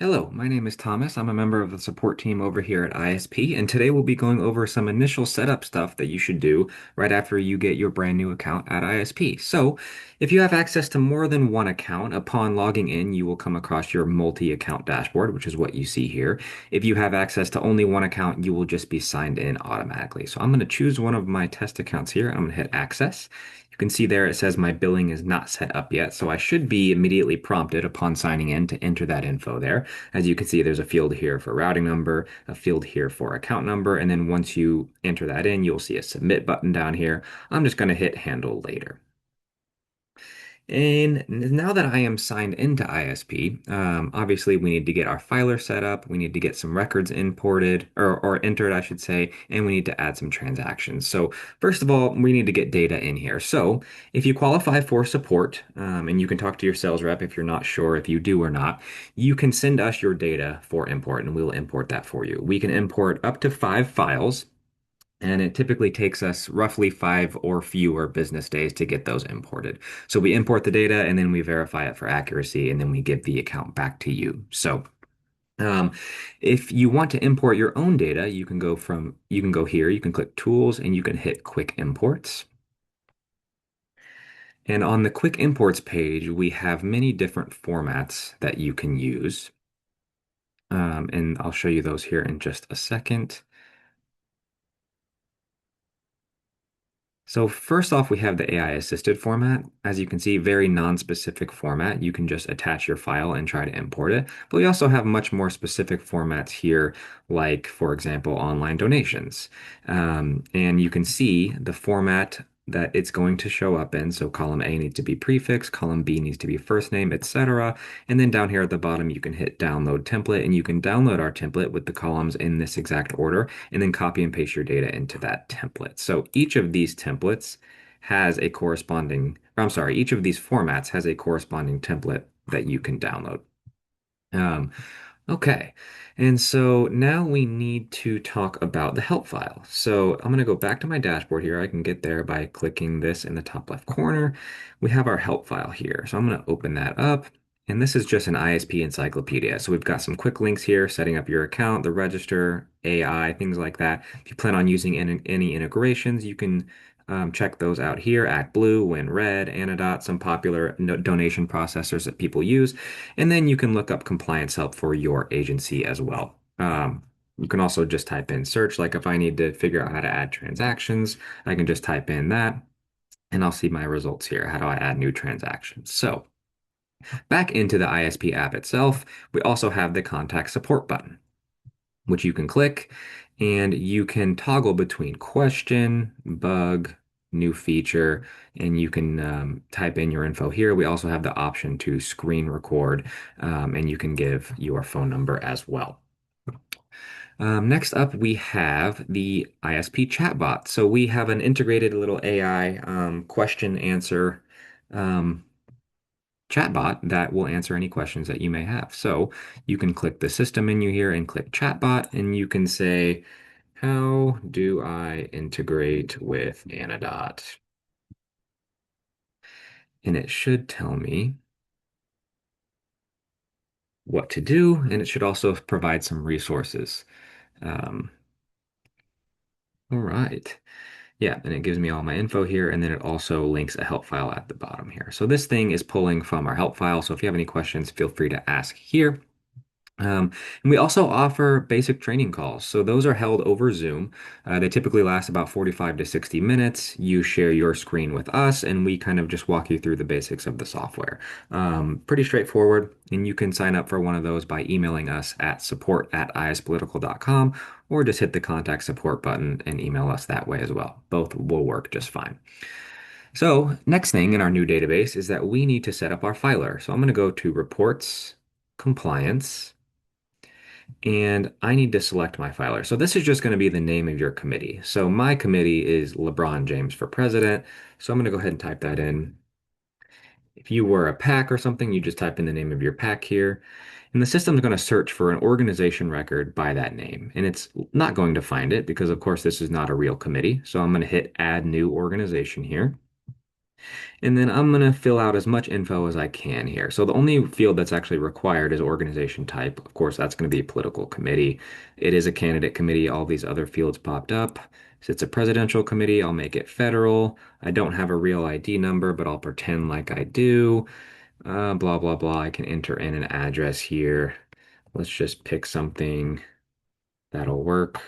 Hello, my name is Thomas. I'm a member of the support team over here at ISP, and today we'll be going over some initial setup stuff that you should do right after you get your brand new account at ISP. So, if you have access to more than one account, upon logging in, you will come across your multi-account dashboard, which is what you see here. If you have access to only one account, you will just be signed in automatically. So, I'm going to choose one of my test accounts here. I'm going to hit access. You can see there it says my billing is not set up yet, so I should be immediately prompted upon signing in to enter that info there. As you can see, there's a field here for routing number, a field here for account number, and then once you enter that in, you'll see a submit button down here. I'm just going to hit handle later. And now that I am signed into ISP, obviously we need to get our filer set up, we need to get some records imported, or entered, I should say, and we need to add some transactions. So first of all, we need to get data in here. So if you qualify for support, and you can talk to your sales rep if you're not sure if you do or not, you can send us your data for import, and we'll import that for you. We can import up to 5 files. And it typically takes us roughly 5 or fewer business days to get those imported. So we import the data and then we verify it for accuracy and then we give the account back to you. So um, if you want to import your own data, you can go here, you can click Tools and you can hit Quick Imports. And on the Quick Imports page, we have many different formats that you can use. And I'll show you those here in just a second. So first off, we have the AI assisted format. As you can see, very non-specific format. You can just attach your file and try to import it. But we also have much more specific formats here, like, for example, online donations. And you can see the format that it's going to show up in. So column A needs to be prefix, column B needs to be first name, etc. And then down here at the bottom, you can hit download template and you can download our template with the columns in this exact order and then copy and paste your data into that template. So each of these templates has a corresponding, or I'm sorry, each of these formats has a corresponding template that you can download. Um, okay, and so now we need to talk about the help file. So I'm going to go back to my dashboard here. I can get there by clicking this in the top left corner. We have our help file here. So I'm going to open that up. And this is just an ISP encyclopedia. So we've got some quick links here, setting up your account, the register, AI, things like that. If you plan on using any integrations, you can check those out here. ActBlue, WinRed, Anodot, some popular donation processors that people use. And then you can look up compliance help for your agency as well. You can also just type in search, like if I need to figure out how to add transactions, I can just type in that and I'll see my results here. How do I add new transactions? So back into the ISP app itself, we also have the contact support button, which you can click and you can toggle between question, bug, new feature, and you can type in your info here. We also have the option to screen record, and you can give your phone number as well. Next up, we have the ISP chatbot. So we have an integrated little AI question answer um, chatbot that will answer any questions that you may have. So you can click the system menu here and click chatbot, and you can say, how do I integrate with Anodot? And it should tell me what to do, and it should also provide some resources. Um, all right. Yeah, and it gives me all my info here, and then it also links a help file at the bottom here. So this thing is pulling from our help file, so if you have any questions, feel free to ask here. And we also offer basic training calls. So those are held over Zoom. They typically last about 45 to 60 minutes. You share your screen with us, and we kind of just walk you through the basics of the software. Pretty straightforward, and you can sign up for one of those by emailing us at support@ispolitical.com or just hit the contact support button and email us that way as well. Both will work just fine. So next thing in our new database is that we need to set up our filer. So I'm going to go to Reports, Compliance, and I need to select my filer. So this is just going to be the name of your committee. So my committee is LeBron James for president. So I'm going to go ahead and type that in. If you were a PAC or something, you just type in the name of your PAC here. And the system is going to search for an organization record by that name. And it's not going to find it because, of course, this is not a real committee. So I'm going to hit Add New Organization here. And then I'm going to fill out as much info as I can here. So the only field that's actually required is organization type. Of course, that's going to be a political committee. It is a candidate committee. All these other fields popped up. So it's a presidential committee. I'll make it federal. I don't have a real ID number, but I'll pretend like I do. Blah, blah, blah. I can enter in an address here. Let's just pick something that'll work.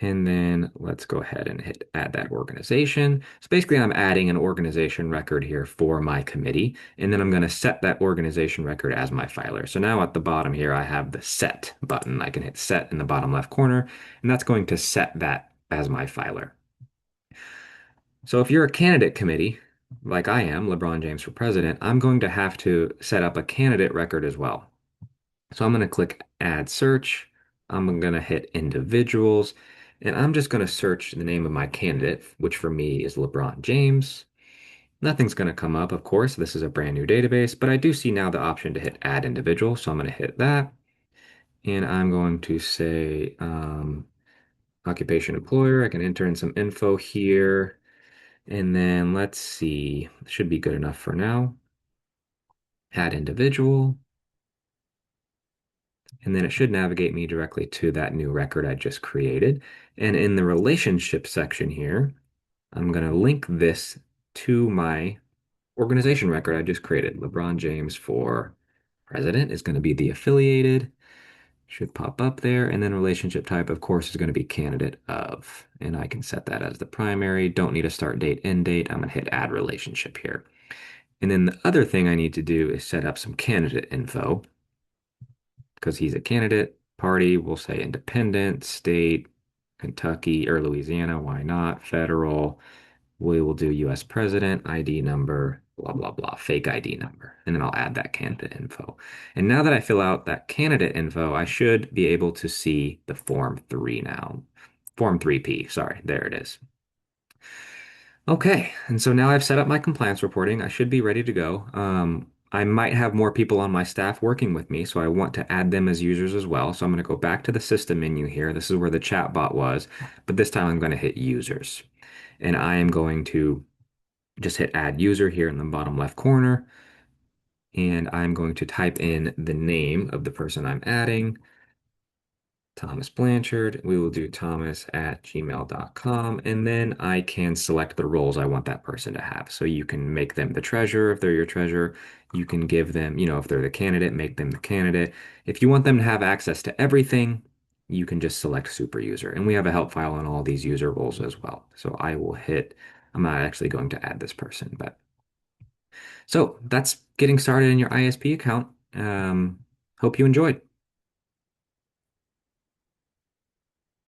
And then let's go ahead and hit add that organization. So basically, I'm adding an organization record here for my committee, and then I'm going to set that organization record as my filer. So now at the bottom here, I have the set button. I can hit set in the bottom left corner, and that's going to set that as my filer. So if you're a candidate committee, like I am, LeBron James for president, I'm going to have to set up a candidate record as well. So I'm going to click add search. I'm going to hit individuals, and I'm just going to search the name of my candidate, which for me is LeBron James. Nothing's going to come up, of course. This is a brand new database, but I do see now the option to hit add individual. So I'm going to hit that, and I'm going to say occupation employer. I can enter in some info here, and then let's see, should be good enough for now. Add individual. And then it should navigate me directly to that new record I just created. And in the relationship section here, I'm going to link this to my organization record I just created. LeBron James for president is going to be the affiliated, should pop up there. And then relationship type, of course, is going to be candidate of. And I can set that as the primary. Don't need a start date, end date. I'm going to hit add relationship here. And then the other thing I need to do is set up some candidate info because he's a candidate. Party, we'll say independent, state, Kentucky or Louisiana, why not? Federal, we will do US president, ID number, blah, blah, blah, fake ID number. And then I'll add that candidate info. And now that I fill out that candidate info, I should be able to see the Form 3 now. Form 3P, sorry, there it is. Okay, and so now I've set up my compliance reporting. I should be ready to go. I might have more people on my staff working with me, so I want to add them as users as well. So I'm going to go back to the system menu here. This is where the chat bot was, but this time I'm going to hit users. And I am going to just hit add user here in the bottom left corner. And I'm going to type in the name of the person I'm adding. Thomas Blanchard. We will do thomas@gmail.com. And then I can select the roles I want that person to have. So you can make them the treasurer if they're your treasurer. You can give them, if they're the candidate, make them the candidate. If you want them to have access to everything, you can just select super user. And we have a help file on all these user roles as well. So I will hit, I'm not actually going to add this person, but so that's getting started in your ISP account. Hope you enjoyed.